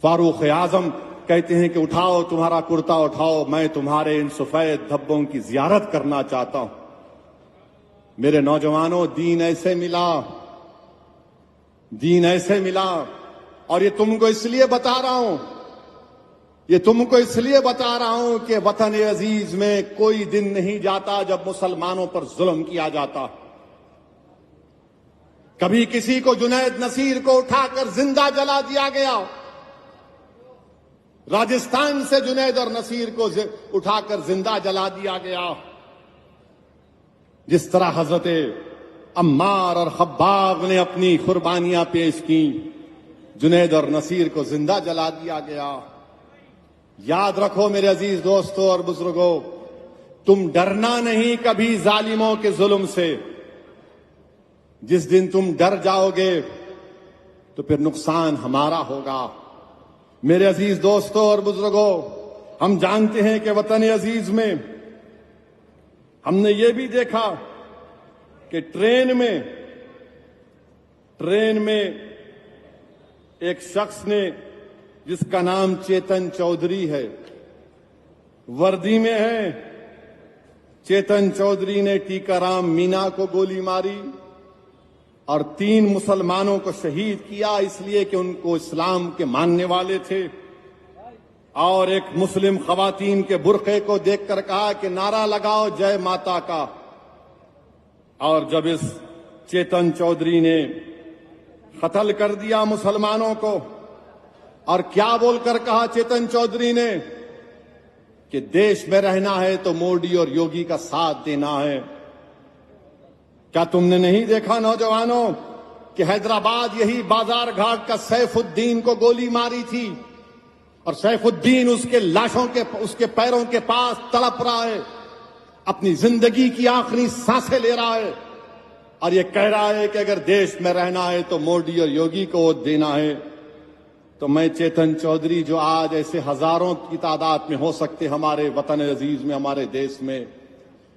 فاروق اعظم کہتے ہیں کہ اٹھاؤ تمہارا کرتا اٹھاؤ، میں تمہارے ان سفید دھبوں کی زیارت کرنا چاہتا ہوں۔ میرے نوجوانوں، دین ایسے ملا، دین ایسے ملا، اور یہ تم کو اس لیے بتا رہا ہوں، یہ تم کو اس لیے بتا رہا ہوں کہ وطن عزیز میں کوئی دن نہیں جاتا جب مسلمانوں پر ظلم کیا جاتا۔ کبھی کسی کو جنید نصیر کو اٹھا کر زندہ جلا دیا گیا، راجستھان سے جنید اور نصیر کو اٹھا کر زندہ جلا دیا گیا، جس طرح حضرت عمار اور خباب نے اپنی قربانیاں پیش کی، جنید اور نصیر کو زندہ جلا دیا گیا۔ یاد رکھو میرے عزیز دوستوں اور بزرگوں، تم ڈرنا نہیں کبھی ظالموں کے ظلم سے۔ جس دن تم ڈر جاؤ گے تو پھر نقصان ہمارا ہوگا۔ میرے عزیز دوستوں اور بزرگوں، ہم جانتے ہیں کہ وطن عزیز میں ہم نے یہ بھی دیکھا کہ ٹرین میں ایک شخص نے، جس کا نام چیتن چودھری ہے، وردی میں ہے، چیتن چودھری نے ٹیکا رام مینا کو گولی ماری اور 3 مسلمانوں کو شہید کیا، اس لیے کہ ان کو اسلام کے ماننے والے تھے، اور ایک مسلم خواتین کے برقعے کو دیکھ کر کہا کہ نعرہ لگاؤ جے ماتا کا۔ اور جب اس چیتن چودھری نے قتل کر دیا مسلمانوں کو، اور کیا بول کر کہا چیتن چودھری نے کہ دیش میں رہنا ہے تو مودی اور یوگی کا ساتھ دینا ہے۔ کیا تم نے نہیں دیکھا نوجوانوں کہ حیدرآباد یہی بازار گھاٹ کا سیف الدین کو گولی ماری تھی، اور سیف الدین اس کے لاشوں کے، اس کے پیروں کے پاس تڑپ رہا ہے، اپنی زندگی کی آخری سانسیں لے رہا ہے، اور یہ کہہ رہا ہے کہ اگر دیش میں رہنا ہے تو مودی اور یوگی کو ووٹ دینا ہے۔ تو میں چیتن چودھری، جو آج ایسے ہزاروں کی تعداد میں ہو سکتے ہمارے وطن عزیز میں، ہمارے دیش میں،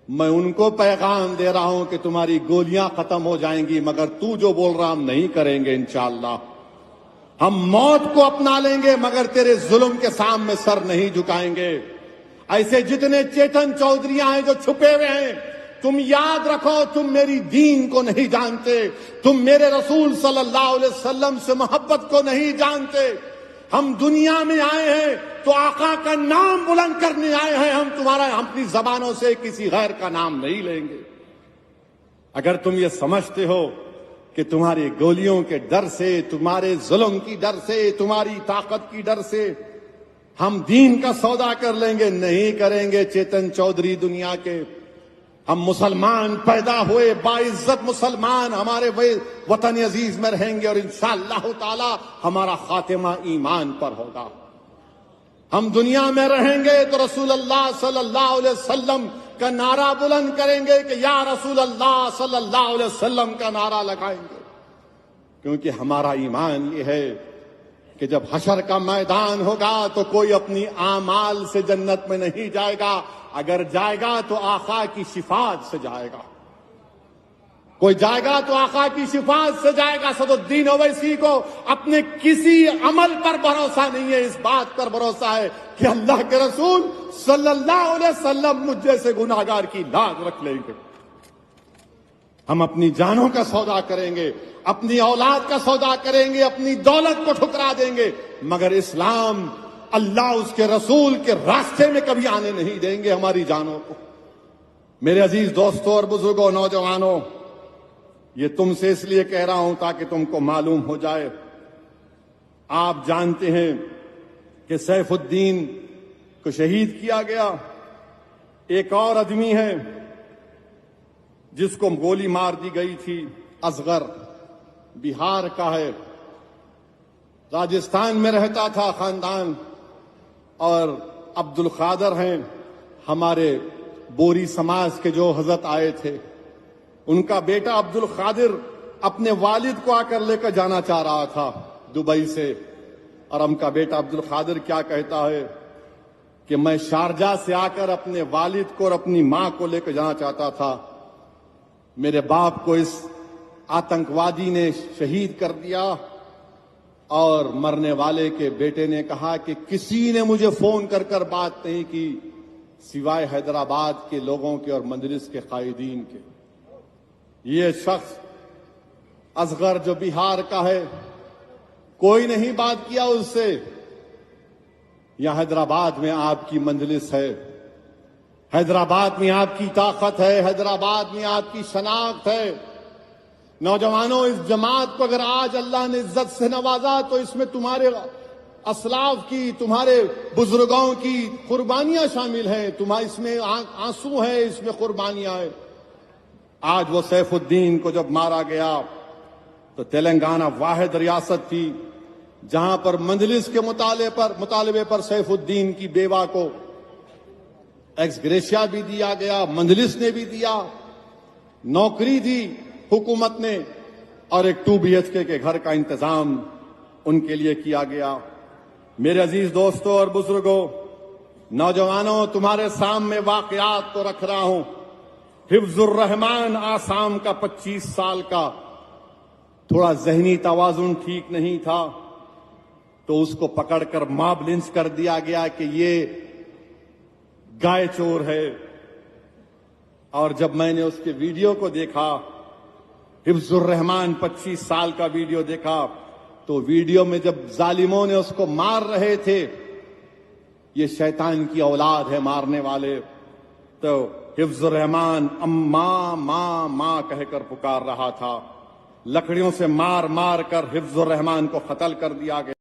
میں ان کو پیغام دے رہا ہوں کہ تمہاری گولیاں ختم ہو جائیں گی، مگر تو جو بول رہا ہم نہیں کریں گے انشاءاللہ۔ ہم موت کو اپنا لیں گے مگر تیرے ظلم کے سامنے سر نہیں جھکائیں گے۔ ایسے جتنے چیتن چودھریاں ہیں جو چھپے ہوئے ہیں، تم یاد رکھو، تم میری دین کو نہیں جانتے، تم میرے رسول صلی اللہ علیہ وسلم سے محبت کو نہیں جانتے۔ ہم دنیا میں آئے ہیں تو آقا کا نام بلند کرنے آئے ہیں، ہم اپنی زبانوں سے کسی غیر کا نام نہیں لیں گے۔ اگر تم یہ سمجھتے ہو کہ تمہاری گولیوں کے ڈر سے، تمہارے ظلم کی ڈر سے، تمہاری طاقت کی ڈر سے ہم دین کا سودا کر لیں گے، نہیں کریں گے چیتن چودھری دنیا کے۔ ہم مسلمان پیدا ہوئے، باعزت مسلمان ہمارے وطن عزیز میں رہیں گے، اور انشاءاللہ تعالی ہمارا خاتمہ ایمان پر ہوگا۔ ہم دنیا میں رہیں گے تو رسول اللہ صلی اللہ علیہ وسلم کا نعرہ بلند کریں گے کہ یا رسول اللہ صلی اللہ علیہ وسلم کا نعرہ لگائیں گے، کیونکہ ہمارا ایمان یہ ہے کہ جب حشر کا میدان ہوگا تو کوئی اپنی اعمال سے جنت میں نہیں جائے گا، اگر جائے گا تو آقا کی شفاعت سے جائے گا۔ کوئی جائے گا تو آقا کی شفاعت سے جائے گا۔ صد الدین اویسی کو اپنے کسی عمل پر بھروسہ نہیں ہے، اس بات پر بھروسہ ہے کہ اللہ کے رسول صلی اللہ علیہ وسلم مجھ جیسے گناہگار کی لاج رکھ لیں گے۔ ہم اپنی جانوں کا سودا کریں گے، اپنی اولاد کا سودا کریں گے، اپنی دولت کو ٹھکرا دیں گے، مگر اسلام، اللہ اس کے رسول کے راستے میں کبھی آنے نہیں دیں گے ہماری جانوں کو۔ میرے عزیز دوستوں اور بزرگوں، نوجوانوں، یہ تم سے اس لیے کہہ رہا ہوں تاکہ تم کو معلوم ہو جائے۔ آپ جانتے ہیں کہ سیف الدین کو شہید کیا گیا۔ ایک اور آدمی ہے جس کو گولی مار دی گئی تھی، اصغر، بہار کا ہے، راجستھان میں رہتا تھا خاندان، اور عبد القادر ہیں ہمارے بوری سماج کے جو حضرت آئے تھے، ان کا بیٹا عبد القادر اپنے والد کو آ کر لے کر جانا چاہ رہا تھا دبئی سے، اور ہم کا بیٹا عبد القادر کیا کہتا ہے کہ میں شارجہ سے آ کر اپنے والد کو اور اپنی ماں کو لے کر جانا چاہتا تھا، میرے باپ کو اس آتنکوادی نے شہید کر دیا، اور مرنے والے کے بیٹے نے کہا کہ کسی نے مجھے فون کر کر بات نہیں کی سوائے حیدرآباد کے لوگوں کے اور مجلس کے قائدین کے. یہ شخص اصغر جو بہار کا ہے، کوئی نہیں بات کیا اس سے. یہاں حیدرآباد میں آپ کی مجلس ہے، حیدرآباد میں آپ کی طاقت ہے، حیدرآباد میں آپ کی شناخت ہے. نوجوانوں، اس جماعت کو اگر آج اللہ نے عزت سے نوازا تو اس میں تمہارے اسلاف کی، تمہارے بزرگوں کی قربانیاں شامل ہیں. اس میں آنسو ہیں، اس میں قربانیاں ہیں. آج وہ سیف الدین کو جب مارا گیا تو تلنگانہ واحد ریاست تھی جہاں پر مجلس کے مطالبے پر سیف الدین کی بیوہ کو ایکس گریشیا بھی دیا گیا، مجلس نے بھی دیا، نوکری دی حکومت نے، اور ایک 2 BHK کے گھر کا انتظام ان کے لیے کیا گیا. میرے عزیز دوستوں اور بزرگوں، نوجوانوں، تمہارے سامنے واقعات تو رکھ رہا ہوں. حفظ الرحمان آسام کا 25 سال کا، تھوڑا ذہنی توازن ٹھیک نہیں تھا تو اس کو پکڑ کر ماب لنچ کر دیا گیا کہ یہ گائے چور ہے. اور جب میں نے اس کے ویڈیو کو دیکھا، حفظ الرحمان 25 سال کا ویڈیو دیکھا، تو ویڈیو میں جب ظالموں نے اس کو مار رہے تھے، یہ شیطان کی اولاد ہے مارنے والے، تو حفظ الرحمان ماں ماں ماں کہہ کر پکار رہا تھا. لکڑیوں سے مار مار کر حفظ الرحمان کو قتل کر دیا گیا.